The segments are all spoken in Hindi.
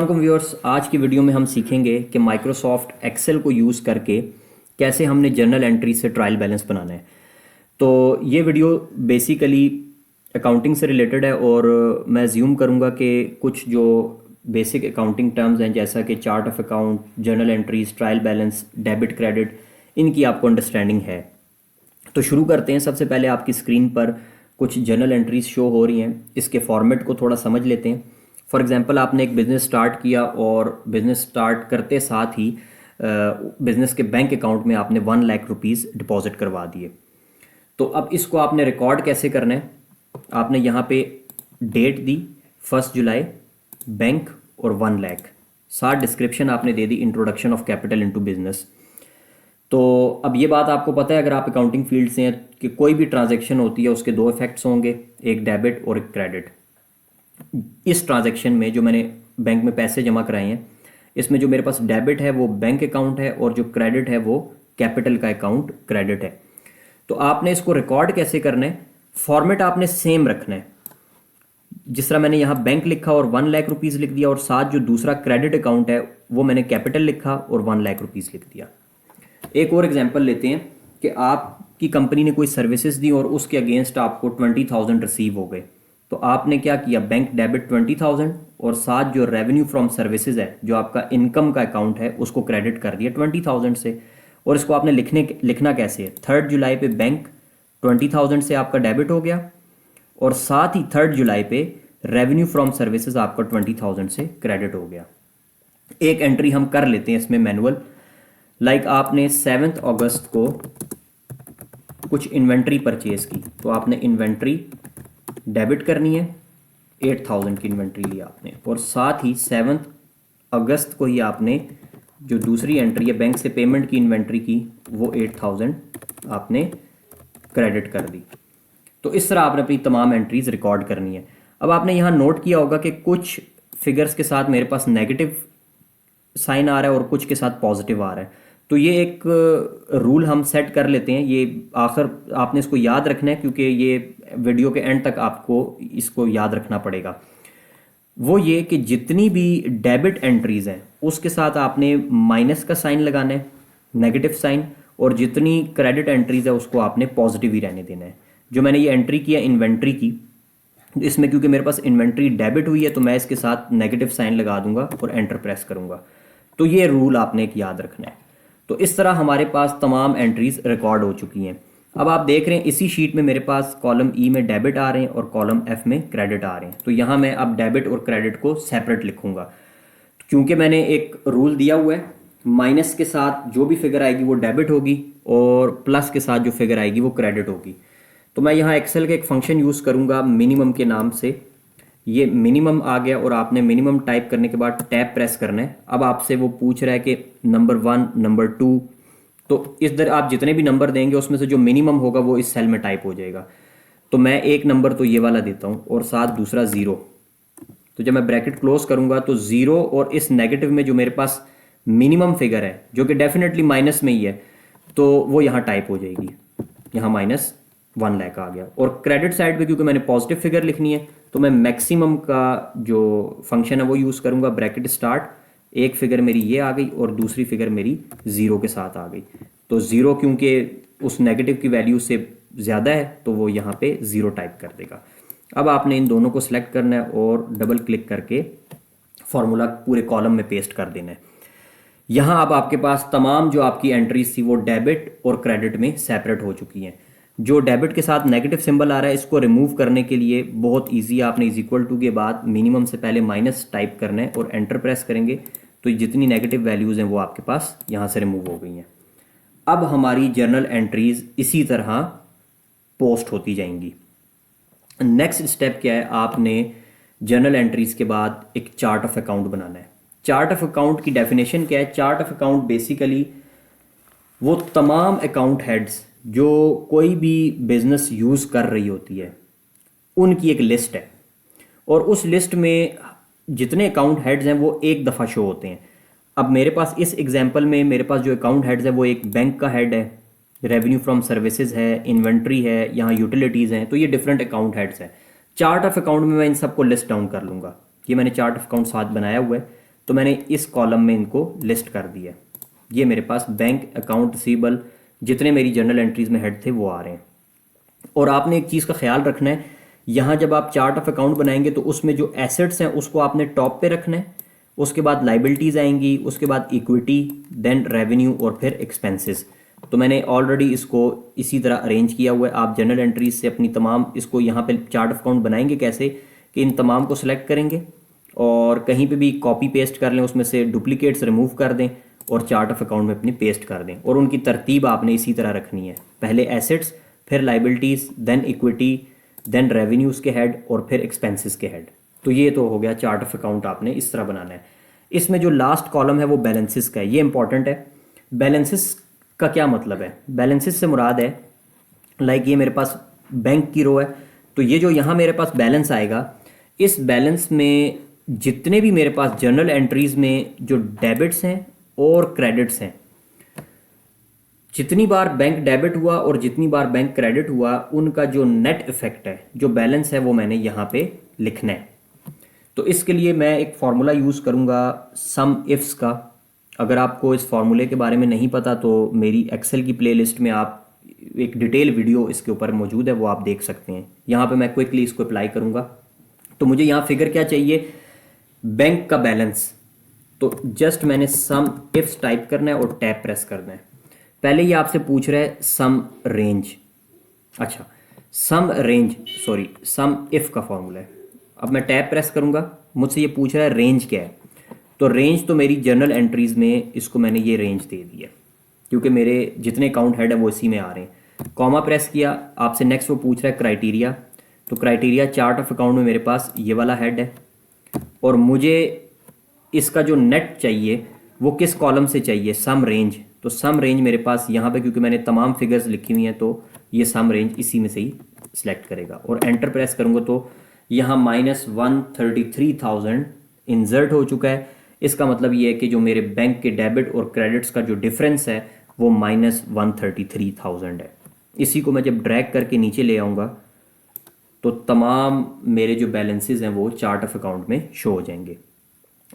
व्यूअर्स, आज की वीडियो में हम सीखेंगे कि माइक्रोसॉफ्ट एक्सेल को यूज़ करके कैसे हमने जर्नल एंट्री से ट्रायल बैलेंस बनाना है। तो ये वीडियो बेसिकली अकाउंटिंग से रिलेटेड है और मैं ज्यूम करूँगा कि कुछ जो बेसिक अकाउंटिंग टर्म्स हैं जैसा कि chart of account, journal entries, trial balance, debit credit, इनकी आपको अंडरस्टैंडिंग है। तो शुरू करते हैं। सबसे पहले आपकी स्क्रीन पर कुछ जर्नल एंट्रीज शो हो रही हैं। इसके फॉर्मेट को थोड़ा समझ लेते हैं। फॉर एग्जांपल, आपने एक बिज़नेस स्टार्ट किया और बिज़नेस स्टार्ट करते साथ ही बिज़नेस के बैंक अकाउंट में आपने 1 लाख रुपीज़ डिपॉजिट करवा दिए। तो अब इसको आपने रिकॉर्ड कैसे करना है? आपने यहाँ पे डेट दी 1 जुलाई, बैंक और 1 लाख, साथ डिस्क्रिप्शन आपने दे दी introduction of capital into business. तो अब ये बात आपको पता है, अगर आप अकाउंटिंग फील्ड से हैं, कि कोई भी ट्रांजैक्शन होती है उसके दो इफेक्ट्स होंगे, एक डेबिट और एक क्रेडिट। इस ट्रांजैक्शन में जो मैंने बैंक में पैसे जमा कराए हैं, इसमें जो मेरे पास डेबिट है वो बैंक अकाउंट है और जो क्रेडिट है वो कैपिटल का अकाउंट क्रेडिट है। तो आपने इसको रिकॉर्ड कैसे करना है? फॉर्मेट आपने सेम रखना है। जिस तरह मैंने यहाँ बैंक लिखा और 1 लाख रुपीज़ लिख दिया और साथ जो दूसरा क्रेडिट अकाउंट है वो मैंने कैपिटल लिखा और 1 लाख रुपीज़ लिख दिया। एक और एग्जांपल लेते हैं कि आपकी कंपनी ने कोई सर्विसेज दी और उसके अगेंस्ट आपको 20,000 रिसीव हो गए। तो आपने क्या किया? बैंक डेबिट 20,000 और साथ जो रेवेन्यू फ्रॉम सर्विसेज है, जो आपका इनकम का अकाउंट है, उसको क्रेडिट कर दिया 20,000 से। और इसको आपने लिखना कैसे है? 3 जुलाई पे बैंक 20,000 से आपका डेबिट हो गया और साथ ही 3 जुलाई पे रेवेन्यू फ्रॉम सर्विसेज आपका 20,000 से क्रेडिट हो गया। एक एंट्री हम कर लेते हैं इसमें मैनुअल। लाइक आपने 7 अगस्त को कुछ इन्वेंट्री परचेज की, तो आपने इन्वेंट्री डेबिट करनी है, 8,000 की इन्वेंट्री ली आपने, और साथ ही 7 अगस्त को ही आपने जो दूसरी एंट्री है बैंक से पेमेंट की इन्वेंट्री की, वो 8,000 आपने क्रेडिट कर दी। तो इस तरह आपने अपनी तमाम एंट्रीज रिकॉर्ड करनी है। अब आपने यहाँ नोट किया होगा कि कुछ फिगर्स के साथ मेरे पास नेगेटिव साइन आ रहा है और कुछ के साथ पॉजिटिव आ रहा है। तो ये एक रूल हम सेट कर लेते हैं। ये आखिर आपने इसको याद रखना है क्योंकि ये वीडियो के एंड तक आपको इसको याद रखना पड़ेगा। वो ये कि जितनी भी डेबिट एंट्रीज हैं उसके साथ आपने माइनस का साइन लगाना है, नेगेटिव साइन, और जितनी क्रेडिट एंट्रीज है उसको आपने पॉजिटिव ही रहने देना है। जो मैंने ये एंट्री किया इन्वेंट्री की, इसमें क्योंकि मेरे पास इन्वेंट्री डेबिट हुई है तो मैं इसके साथ नेगेटिव साइन लगा दूंगा और एंटर प्रेस करूंगा। तो ये रूल आपने एक याद रखना है। तो इस तरह हमारे पास तमाम एंट्रीज रिकॉर्ड हो चुकी हैं। अब आप देख रहे हैं इसी शीट में मेरे पास कॉलम ई में डेबिट आ रहे हैं और कॉलम एफ में क्रेडिट आ रहे हैं। तो यहाँ मैं अब डेबिट और क्रेडिट को सेपरेट लिखूंगा क्योंकि मैंने एक रूल दिया हुआ है, माइनस के साथ जो भी फिगर आएगी वो डेबिट होगी और प्लस के साथ जो फिगर आएगी वो क्रेडिट होगी। तो मैं यहाँ एक्सेल का एक फंक्शन यूज़ करूँगा मिनिमम के नाम से। ये मिनिमम आ गया और आपने मिनिमम टाइप करने के बाद टैब प्रेस करना है। अब आपसे वो पूछ रहा है कि नंबर 1, नंबर 2, तो इधर आप जितने भी नंबर देंगे उसमें से जो मिनिमम होगा वो इस सेल में टाइप हो जाएगा। तो मैं एक नंबर तो ये वाला देता हूँ और साथ दूसरा 0। तो जब मैं ब्रैकेट क्लोज करूँगा तो 0 और इस नेगेटिव में जो मेरे पास मिनिमम फिगर है जो कि डेफिनेटली माइनस में ही है, तो वो यहाँ टाइप हो जाएगी। यहाँ -1 लाख आ गया। और क्रेडिट साइड पे क्योंकि मैंने पॉजिटिव फिगर लिखनी है तो मैं मैक्सिमम का जो फंक्शन है वो यूज़ करूँगा, ब्रैकेट स्टार्ट, एक फिगर मेरी ये आ गई और दूसरी फिगर मेरी 0 के साथ आ गई। तो 0 क्योंकि उस नेगेटिव की वैल्यू से ज़्यादा है तो वो यहाँ पे 0 टाइप कर देगा। अब आपने इन दोनों को सिलेक्ट करना है और डबल क्लिक करके फॉर्मूला पूरे कॉलम में पेस्ट कर देना है। यहाँ अब आपके पास तमाम जो आपकी एंट्रीज थी वो डेबिट और क्रेडिट में सेपरेट हो चुकी हैं। जो डेबिट के साथ नेगेटिव सिंबल आ रहा है इसको रिमूव करने के लिए बहुत इजी, आपने इज इक्वल टू के बाद मिनिमम से पहले माइनस टाइप करना है और एंटर प्रेस करेंगे तो जितनी नेगेटिव वैल्यूज़ हैं वो आपके पास यहाँ से रिमूव हो गई हैं। अब हमारी जर्नल एंट्रीज इसी तरह पोस्ट होती जाएंगी। नेक्स्ट स्टेप क्या है? आपने जर्नल एंट्रीज के बाद एक चार्ट ऑफ अकाउंट बनाना है। चार्ट ऑफ अकाउंट की डेफिनेशन क्या है? चार्ट ऑफ अकाउंट बेसिकली वो तमाम अकाउंट हेड्स जो कोई भी बिजनेस यूज़ कर रही होती है उनकी एक लिस्ट है और उस लिस्ट में जितने अकाउंट हेड्स हैं वो एक दफ़ा शो होते हैं। अब मेरे पास इस एग्जांपल में मेरे पास जो अकाउंट हेड्स है वो एक बैंक का हेड है, रेवेन्यू फ्रॉम सर्विसेज है, इन्वेंट्री है, यहाँ यूटिलिटीज़ हैं। तो ये डिफरेंट अकाउंट हेड्स हैं। चार्ट ऑफ अकाउंट में मैं इन सबको लिस्ट डाउन कर लूँगा। ये मैंने चार्ट ऑफ अकाउंट साथ बनाया हुआ है। तो मैंने इस कॉलम में इनको लिस्ट कर दिया। ये मेरे पास बैंक अकाउंट रिसीवेबल जितने मेरी जर्नल एंट्रीज में हेड थे वो आ रहे हैं। और आपने एक चीज़ का ख्याल रखना है, यहाँ जब आप चार्ट ऑफ अकाउंट बनाएंगे तो उसमें जो एसेट्स हैं उसको आपने टॉप पे रखना है, उसके बाद लाइबिलिटीज़ आएंगी, उसके बाद इक्विटी, देन रेवेन्यू और फिर एक्सपेंसेस। तो मैंने ऑलरेडी इसको इसी तरह अरेंज किया हुआ है। आप जर्नल एंट्रीज से अपनी तमाम इसको यहाँ पे चार्ट ऑफ अकाउंट बनाएंगे कैसे कि इन तमाम को सिलेक्ट करेंगे और कहीं पे भी कॉपी पेस्ट कर लें, उसमें से डुप्लीकेट्स रिमूव कर दें और चार्ट ऑफ अकाउंट में अपनी पेस्ट कर दें। और उनकी तरतीब आपने इसी तरह रखनी है, पहले एसेट्स, फिर liabilities, then equity, then revenues के हेड और फिर एक्सपेंसेस के हेड। तो ये तो हो गया चार्ट ऑफ अकाउंट आपने इस तरह बनाना है। इसमें जो लास्ट कॉलम है वो बैलेंसेस का है, ये इंपॉर्टेंट है। बैलेंसेस का क्या मतलब है? बैलेंसेस से मुराद है लाइक ये मेरे पास बैंक की रो है, तो ये जो यहाँ मेरे पास बैलेंस आएगा, इस बैलेंस में जितने भी मेरे पास जर्नल एंट्रीज में जो डेबिट्स हैं और क्रेडिट्स हैं, जितनी बार बैंक डेबिट हुआ और जितनी बार बैंक क्रेडिट हुआ, उनका जो नेट इफेक्ट है, जो बैलेंस है, वो मैंने यहाँ पे लिखना है। तो इसके लिए मैं एक फार्मूला यूज़ करूँगा सम इफ्स का। अगर आपको इस फार्मूले के बारे में नहीं पता तो मेरी एक्सेल की प्लेलिस्ट में आप एक डिटेल वीडियो इसके ऊपर मौजूद है, वो आप देख सकते हैं। यहाँ पे मैं क्विकली इसको अप्लाई करूँगा। तो मुझे यहाँ फिगर क्या चाहिए? बैंक का बैलेंस। तो जस्ट मैंने सम इफ्स टाइप करना है और टैब प्रेस करना है। पहले ये आपसे पूछ रहा है सम रेंज। अच्छा, सम रेंज, सॉरी, सम इफ का फॉर्मूला है। अब मैं टैब प्रेस करूँगा, मुझसे ये पूछ रहा है रेंज क्या है। तो रेंज तो मेरी जर्नल एंट्रीज में इसको मैंने ये रेंज दे दी है क्योंकि मेरे जितने अकाउंट हेड है वो इसी में आ रहे हैं। कॉमा प्रेस किया, आपसे नेक्स्ट वो पूछ रहा है क्राइटेरिया। तो क्राइटेरिया चार्ट ऑफ अकाउंट में मेरे पास ये वाला हेड है और मुझे इसका जो नेट चाहिए वो किस कॉलम से चाहिए? सम रेंज। तो सम रेंज मेरे पास यहाँ पे, क्योंकि मैंने तमाम फिगर्स लिखी हुई हैं, तो ये सम रेंज इसी में से ही सिलेक्ट करेगा। और एंटर प्रेस करूँगा तो यहाँ -133,000 इंसर्ट हो चुका है। इसका मतलब ये है कि जो मेरे बैंक के डेबिट और क्रेडिट्स का जो डिफरेंस है वो -133,000 है। इसी को मैं जब ड्रैग करके नीचे ले आऊँगा तो तमाम मेरे जो बैलेंसेस हैं वो चार्ट ऑफ अकाउंट में शो हो जाएंगे।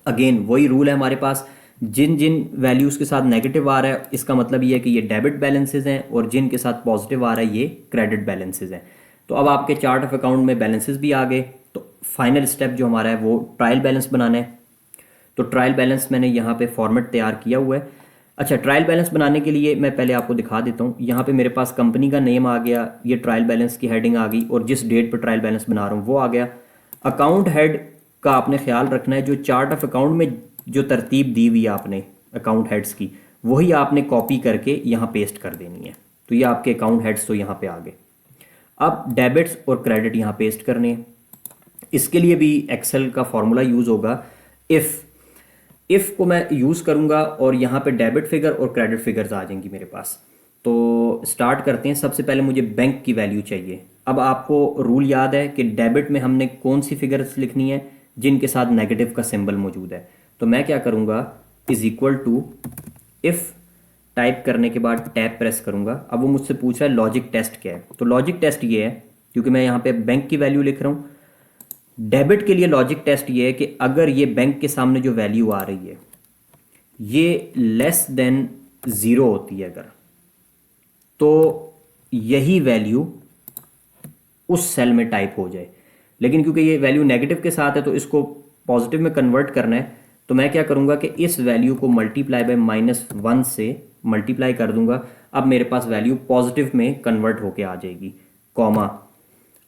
अगेन वही रूल है हमारे पास, जिन जिन वैल्यूज़ के साथ नेगेटिव आ रहा है इसका मतलब ये है कि ये डेबिट बैलेंसेस हैं और जिन के साथ पॉजिटिव आ रहा है ये क्रेडिट बैलेंसेस हैं। तो अब आपके चार्ट ऑफ अकाउंट में बैलेंसेस भी आ गए। तो फाइनल स्टेप जो हमारा है वो ट्रायल बैलेंस बनाना है। तो ट्रायल बैलेंस मैंने यहाँ पे फॉर्मेट तैयार किया हुआ है। अच्छा, ट्रायल बैलेंस बनाने के लिए मैं पहले आपको दिखा देता हूँ। यहाँ पे मेरे पास कंपनी का नेम आ गया, ये ट्रायल बैलेंस की हेडिंग आ गई और जिस डेट पर ट्रायल बैलेंस बना रहा हूँ वो आ गया। अकाउंट हेड का आपने ख्याल रखना है, जो चार्ट ऑफ अकाउंट में जो तरतीब दी हुई है आपने अकाउंट हेड्स की, वही आपने कॉपी करके यहाँ पेस्ट कर देनी है। तो ये आपके अकाउंट हेड्स तो यहाँ पे आ गए। अब डेबिट्स और क्रेडिट यहाँ पेस्ट करने हैं। इसके लिए भी एक्सेल का फॉर्मूला यूज़ होगा इफ़ को मैं यूज़ करूँगा और यहाँ पे डेबिट फिगर और क्रेडिट फिगर्स आ जाएंगी मेरे पास। तो स्टार्ट करते हैं। सबसे पहले मुझे बैंक की वैल्यू चाहिए। अब आपको रूल याद है कि डेबिट में हमने कौन सी फिगर्स लिखनी है? जिनके साथ नेगेटिव का सिंबल मौजूद है। तो मैं क्या करूँगा, is equal to if type करने के बाद टैब प्रेस करूँगा। अब वो मुझसे पूछ रहा है लॉजिक टेस्ट क्या है। तो लॉजिक टेस्ट ये है, क्योंकि मैं यहाँ पे बैंक की वैल्यू लिख रहा हूँ। डेबिट के लिए लॉजिक टेस्ट ये है कि अगर ये बैंक के सामने जो वैल्यू आ रही है ये लेस देन 0 होती है अगर, तो यही वैल्यू उस सेल में टाइप हो जाए। लेकिन क्योंकि ये वैल्यू नेगेटिव के साथ है तो इसको पॉजिटिव में कन्वर्ट करना है। तो मैं क्या करूँगा कि इस वैल्यू को मल्टीप्लाई बाय -1 से मल्टीप्लाई कर दूंगा। अब मेरे पास वैल्यू पॉजिटिव में कन्वर्ट होके आ जाएगी। कॉमा,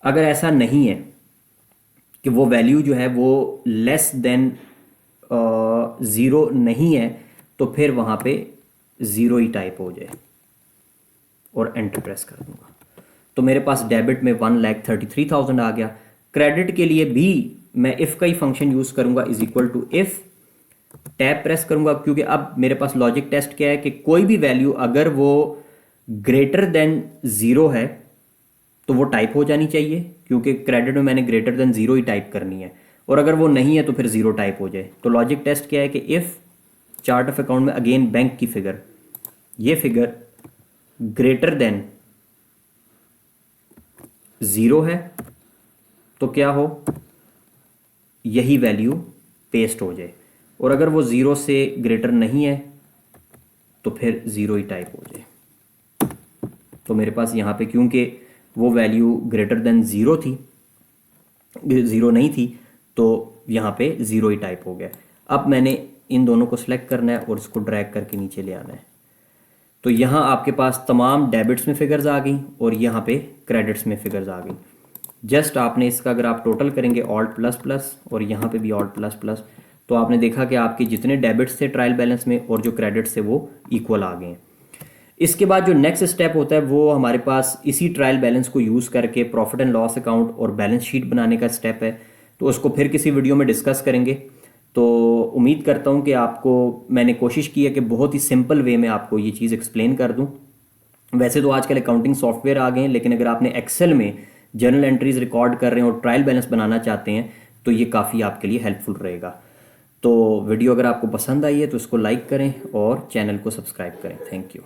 अगर ऐसा नहीं है कि वो वैल्यू जो है वो लेस देन 0 नहीं है, तो फिर वहाँ पे 0 ही टाइप हो जाए और एंटर प्रेस कर दूंगा। तो मेरे पास डेबिट में 1,33,000 आ गया। क्रेडिट के लिए भी मैं इफ़ का ही फंक्शन यूज़ करूंगा, is equal to if, tab press करूंगा, क्योंकि अब मेरे पास लॉजिक टेस्ट क्या है कि कोई भी वैल्यू अगर वो ग्रेटर देन 0 है तो वो टाइप हो जानी चाहिए, क्योंकि क्रेडिट में मैंने ग्रेटर देन 0 ही टाइप करनी है, और अगर वो नहीं है तो फिर 0 टाइप हो जाए। तो लॉजिक टेस्ट क्या है कि इफ़ चार्ट ऑफ अकाउंट में अगेन बैंक की फिगर, ये फिगर ग्रेटर देन 0 है तो क्या हो, यही वैल्यू पेस्ट हो जाए। और अगर वो 0 से ग्रेटर नहीं है तो फिर 0 ही टाइप हो जाए। तो मेरे पास यहाँ पे क्योंकि वो वैल्यू ग्रेटर देन 0 थी, 0 नहीं थी, तो यहाँ पे 0 ही टाइप हो गया। अब मैंने इन दोनों को सिलेक्ट करना है और इसको ड्रैग करके नीचे ले आना है। तो यहाँ आपके पास तमाम डेबिट्स में फिगर्स आ गई और यहाँ पे क्रेडिट्स में फिगर्स आ गई। जस्ट आपने इसका अगर आप टोटल करेंगे ऑल्ट प्लस प्लस और यहाँ पे भी ऑल्ट प्लस प्लस, तो आपने देखा कि आपके जितने डेबिट्स थे ट्रायल बैलेंस में और जो क्रेडिट्स थे वो इक्वल आ गए हैं। इसके बाद जो नेक्स्ट स्टेप होता है वो हमारे पास इसी ट्रायल बैलेंस को यूज़ करके प्रॉफिट एंड लॉस अकाउंट और बैलेंस शीट बनाने का स्टेप है। तो उसको फिर किसी वीडियो में डिस्कस करेंगे। तो उम्मीद करता हूँ कि आपको मैंने कोशिश की है कि बहुत ही सिंपल वे में आपको ये चीज़ एक्सप्लेन कर दूँ। वैसे तो आजकल अकाउंटिंग सॉफ्टवेयर आ गए हैं, लेकिन अगर आपने एक्सेल में जर्नल एंट्रीज रिकॉर्ड कर रहे हैं और ट्रायल बैलेंस बनाना चाहते हैं तो ये काफ़ी आपके लिए हेल्पफुल रहेगा। तो वीडियो अगर आपको पसंद आई है तो इसको लाइक करें और चैनल को सब्सक्राइब करें। Thank you.